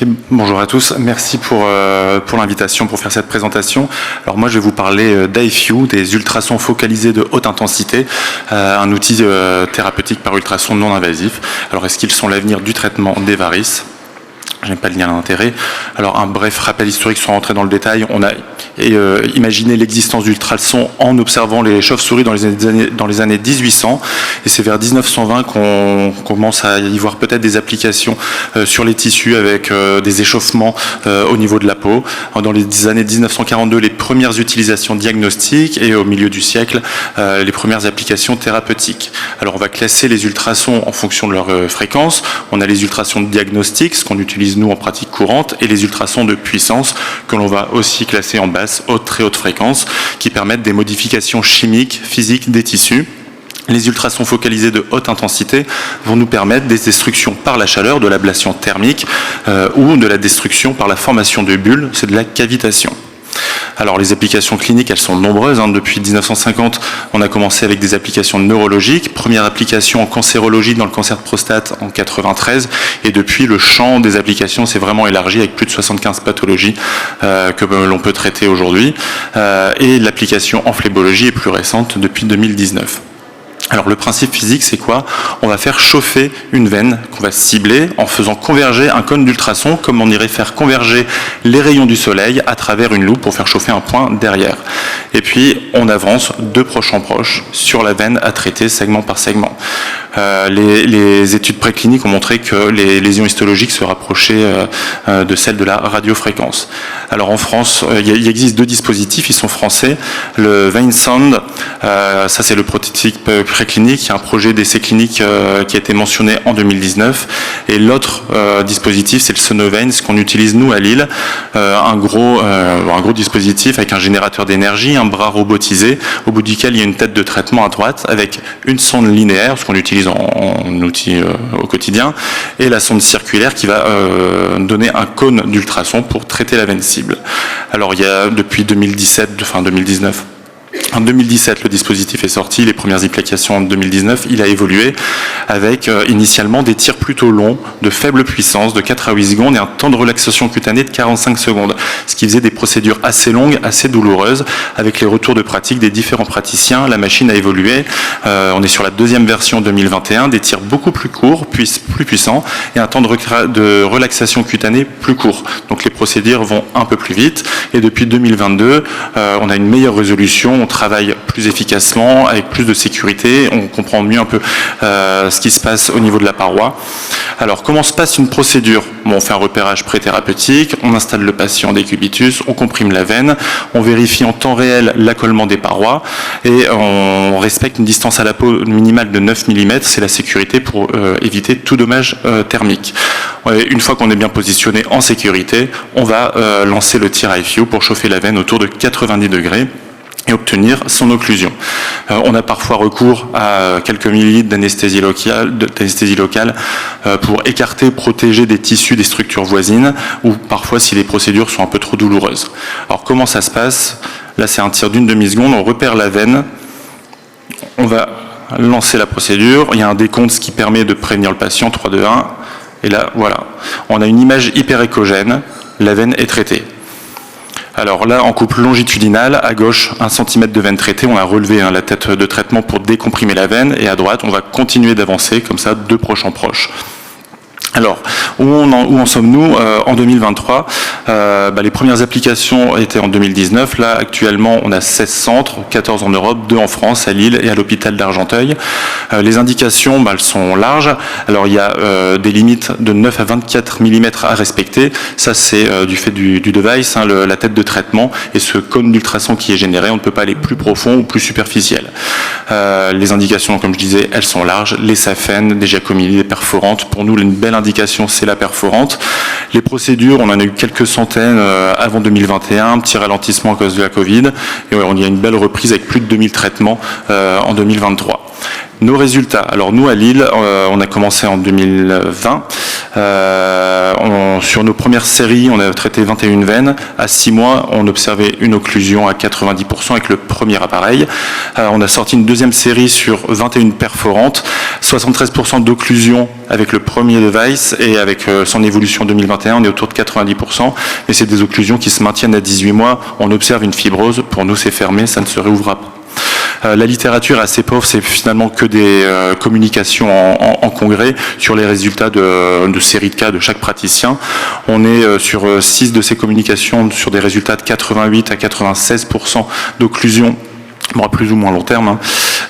Ok, bonjour à tous. Merci pour l'invitation pour faire cette présentation. Alors moi, je vais vous parler d'IFU, des ultrasons focalisés de haute intensité, un outil thérapeutique par ultrasons non invasif. Alors, est-ce qu'ils sont l'avenir du traitement des varices ? Je n'ai pas le lien d'intérêt. Alors, un bref rappel historique sans rentrer dans le détail. On a imaginé l'existence d'ultrasons en observant les chauves-souris dans les années 1800. Et c'est vers 1920 qu'on commence à y voir peut-être des applications sur les tissus avec des échauffements au niveau de la peau. Dans les années 1942, les premières utilisations diagnostiques et au milieu du siècle, les premières applications thérapeutiques. Alors, on va classer les ultrasons en fonction de leur fréquence. On a les ultrasons diagnostiques, ce qu'on utilise nous en pratique courante, et les ultrasons de puissance que l'on va aussi classer en basse, haute, très haute fréquence, qui permettent des modifications chimiques, physiques des tissus. Les ultrasons focalisés de haute intensité vont nous permettre des destructions par la chaleur, de l'ablation thermique ou de la destruction par la formation de bulles, c'est de la cavitation. Alors les applications cliniques, elles sont nombreuses. Depuis 1950, on a commencé avec des applications neurologiques. Première application en cancérologie dans le cancer de prostate en 93. Et depuis, le champ des applications s'est vraiment élargi avec plus de 75 pathologies que l'on peut traiter aujourd'hui. Et l'application en phlébologie est plus récente depuis 2019. Alors le principe physique, c'est quoi? On va faire chauffer une veine qu'on va cibler en faisant converger un cône d'ultrasons, comme on irait faire converger les rayons du soleil à travers une loupe pour faire chauffer un point derrière. Et puis on avance de proche en proche sur la veine à traiter segment par segment. Les études précliniques ont montré que les lésions histologiques se rapprochaient de celles de la radiofréquence. Alors en France, il existe deux dispositifs, ils sont français. Le VeinSound, ça c'est le prototype préclinique, il y a un projet d'essai clinique qui a été mentionné en 2019. Et l'autre dispositif, c'est le Sonovein, ce qu'on utilise nous à Lille, un gros dispositif avec un générateur d'énergie, un bras robotisé, au bout duquel il y a une tête de traitement à droite avec une sonde linéaire, ce qu'on utilise en outil au quotidien, et la sonde circulaire qui va donner un cône d'ultrasons pour traiter la veine cible. Alors il y a depuis 2019, en 2017, le dispositif est sorti, les premières applications en 2019, il a évolué avec initialement des tirs plutôt longs, de faible puissance, de 4 à 8 secondes et un temps de relaxation cutanée de 45 secondes, ce qui faisait des procédures assez longues, assez douloureuses. Avec les retours de pratique des différents praticiens, la machine a évolué. On est sur la deuxième version 2021, des tirs beaucoup plus courts, plus puissants et un temps de relaxation cutanée plus court. Donc les procédures vont un peu plus vite et depuis 2022, on a une meilleure résolution, on travaille plus efficacement, avec plus de sécurité, on comprend mieux un peu ce qui se passe au niveau de la paroi. Alors, comment se passe une procédure? On fait un repérage pré-thérapeutique, on installe le patient en décubitus, on comprime la veine, on vérifie en temps réel l'accollement des parois et on respecte une distance à la peau minimale de 9 mm, c'est la sécurité pour éviter tout dommage thermique. Une fois qu'on est bien positionné en sécurité, on va lancer le tir IFU pour chauffer la veine autour de 90 degrés et obtenir son occlusion. On a parfois recours à quelques millilitres d'anesthésie locale pour écarter, protéger des tissus, des structures voisines, ou parfois si les procédures sont un peu trop douloureuses. Alors comment ça se passe? Là c'est un tir d'une demi-seconde, on repère la veine, on va lancer la procédure, il y a un décompte ce qui permet de prévenir le patient, 3, 2, 1, et là voilà, on a une image hyper échogène, la veine est traitée. Alors là, en coupe longitudinale, à gauche, 1 cm de veine traitée, on a relevé la tête de traitement pour décomprimer la veine, et à droite, on va continuer d'avancer comme ça, de proche en proche. Alors, où en sommes-nous en 2023? Les premières applications étaient en 2019. Là, actuellement, on a 16 centres, 14 en Europe, 2 en France, à Lille et à l'hôpital d'Argenteuil. Les indications, elles sont larges. Alors, il y a des limites de 9 à 24 mm à respecter. Ça, c'est du fait du device, la tête de traitement et ce cône d'ultrasons qui est généré. On ne peut pas aller plus profond ou plus superficiel. Les indications, comme je disais, elles sont larges. Les SAFEN, des Giacomini, des perforantes. Pour nous, une belle indication, c'est la perforante. Les procédures, on en a eu quelques centaines avant 2021, un petit ralentissement à cause de la Covid, et on y a une belle reprise avec plus de 2000 traitements en 2023. Nos résultats. Alors nous à Lille, on a commencé en 2020 Sur nos premières séries, on a traité 21 veines. À 6 mois, on observait une occlusion à 90% avec le premier appareil. On a sorti une deuxième série sur 21 perforantes, 73% d'occlusion avec le premier device, et avec son évolution 2021, on est autour de 90%. Et c'est des occlusions qui se maintiennent à 18 mois. On observe une fibrose. Pour nous, c'est fermé, ça ne se réouvrira pas. La littérature est assez pauvre, c'est finalement que des communications en congrès sur les résultats de séries de cas de chaque praticien. On est sur 6 de ces communications sur des résultats de 88 à 96% d'occlusion, à plus ou moins long terme, hein.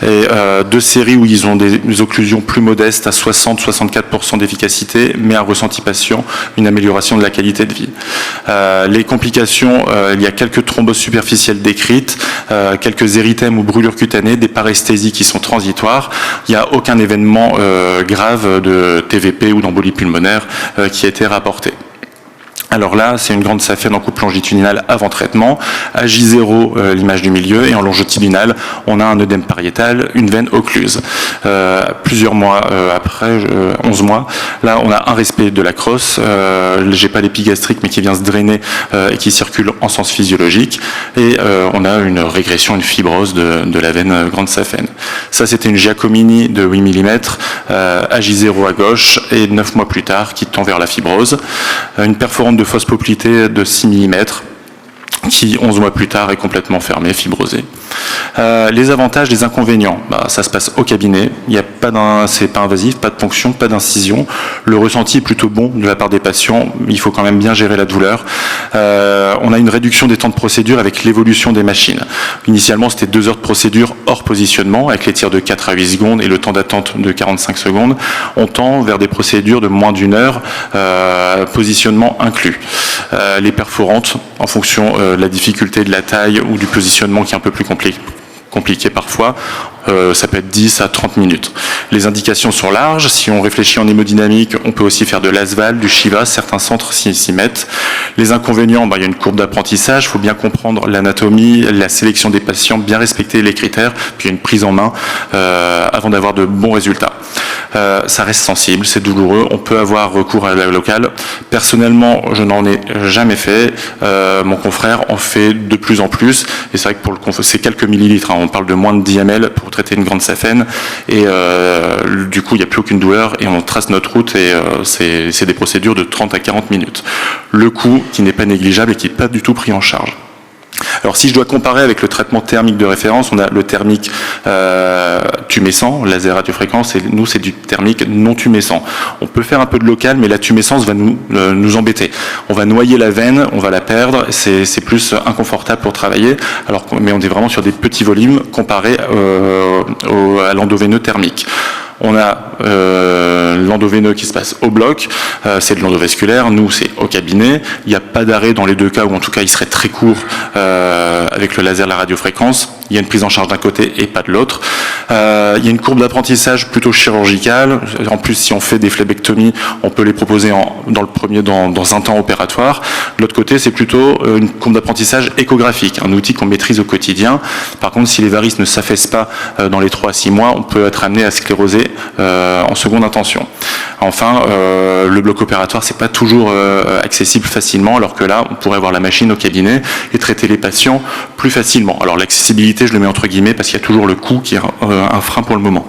Et 2 séries où ils ont des occlusions plus modestes à 60-64% d'efficacité, mais un ressenti patient, une amélioration de la qualité de vie. Les complications, il y a quelques thromboses superficielles décrites, quelques érythèmes ou brûlures cutanées, des paresthésies qui sont transitoires. Il n'y a aucun événement grave de TVP ou d'embolie pulmonaire qui a été rapporté. Alors là, c'est une grande saphène en coupe longitudinale avant traitement, à J0, l'image du milieu, et en longitudinale, on a un œdème pariétal, une veine occluse. Plusieurs mois après, 11 mois, là, on a un respect de la crosse, j'ai pas l'épigastrique, mais qui vient se drainer et qui circule en sens physiologique, et on a une régression, une fibrose de la veine grande saphène. Ça, c'était une Giacomini de 8 mm, à J0 à gauche, et 9 mois plus tard, qui tend vers la fibrose. Une perforante de fausse poplité de 6 mm qui 11 mois plus tard est complètement fermée, fibrosée. Les avantages, les inconvénients, ça se passe au cabinet, c'est pas invasif, pas de ponction, pas d'incision. Le ressenti est plutôt bon de la part des patients, il faut quand même bien gérer la douleur. On a une réduction des temps de procédure avec l'évolution des machines. Initialement, c'était 2 heures de procédure hors positionnement, avec les tirs de 4 à 8 secondes et le temps d'attente de 45 secondes. On tend vers des procédures de moins d'1 heure, positionnement inclus. Les perforantes, en fonction de la difficulté de la taille ou du positionnement qui est un peu plus compliqué parfois, ça peut être 10 à 30 minutes. Les indications sont larges. Si on réfléchit en hémodynamique, on peut aussi faire de l'ASVAL, du Shiva, certains centres s'y mettent. Les inconvénients, il y a une courbe d'apprentissage, il faut bien comprendre l'anatomie, la sélection des patients, bien respecter les critères, puis une prise en main avant d'avoir de bons résultats. Ça reste sensible, c'est douloureux, on peut avoir recours à la locale. Personnellement, je n'en ai jamais fait, mon confrère en fait de plus en plus, et c'est vrai que c'est quelques millilitres, hein, on parle de moins de 10 ml pour traiter une grande saphène, et du coup il n'y a plus aucune douleur, et on trace notre route, et c'est des procédures de 30 à 40 minutes. Le coût qui n'est pas négligeable et qui n'est pas du tout pris en charge. Alors si je dois comparer avec le traitement thermique de référence, on a le thermique tumescent, laser radiofréquence, et nous c'est du thermique non tumescent. On peut faire un peu de local, mais la tumescence va nous embêter. On va noyer la veine, on va la perdre, c'est plus inconfortable pour travailler, mais on est vraiment sur des petits volumes comparés à l'endoveineux thermique. On a l'endoveineux qui se passe au bloc, c'est de l'endovasculaire, nous c'est au cabinet, il n'y a pas d'arrêt dans les 2 cas, ou en tout cas il serait très court avec le laser, la radiofréquence, il y a une prise en charge d'un côté et pas de l'autre. Il y a une courbe d'apprentissage plutôt chirurgicale, en plus si on fait des phlébectomies, on peut les proposer dans un temps opératoire. De l'autre côté c'est plutôt une courbe d'apprentissage échographique, un outil qu'on maîtrise au quotidien. Par contre si les varices ne s'affaissent pas dans les 3 à 6 mois, on peut être amené à scléroser en seconde intention. Enfin, le bloc opératoire, c'est pas toujours accessible facilement, alors que là, on pourrait avoir la machine au cabinet et traiter les patients plus facilement. Alors l'accessibilité, je le mets entre guillemets, parce qu'il y a toujours le coût qui est un frein pour le moment.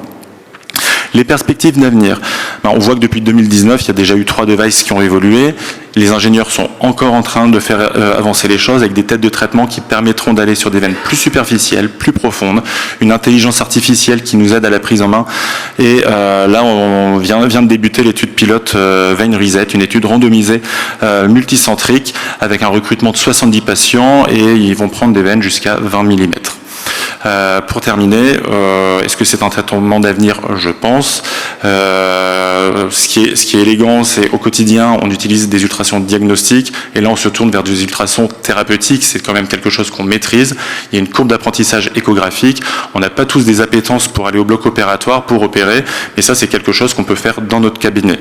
Les perspectives d'avenir. On voit que depuis 2019, il y a déjà eu 3 devices qui ont évolué. Les ingénieurs sont encore en train de faire avancer les choses avec des têtes de traitement qui permettront d'aller sur des veines plus superficielles, plus profondes, une intelligence artificielle qui nous aide à la prise en main. Et là, on vient de débuter l'étude pilote Vein Reset, une étude randomisée multicentrique avec un recrutement de 70 patients, et ils vont prendre des veines jusqu'à 20 mm. Pour terminer, est-ce que c'est un traitement d'avenir? Je pense. Ce qui est élégant, c'est au quotidien, on utilise des ultrasons diagnostiques, et là on se tourne vers des ultrasons thérapeutiques, c'est quand même quelque chose qu'on maîtrise. Il y a une courbe d'apprentissage échographique, on n'a pas tous des appétences pour aller au bloc opératoire, pour opérer, mais ça c'est quelque chose qu'on peut faire dans notre cabinet.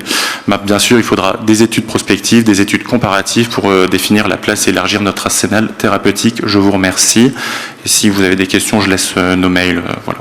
Bien sûr, il faudra des études prospectives, des études comparatives pour définir la place et élargir notre arsenal thérapeutique. Je vous remercie. Et si vous avez des questions, je laisse nos mails. Voilà.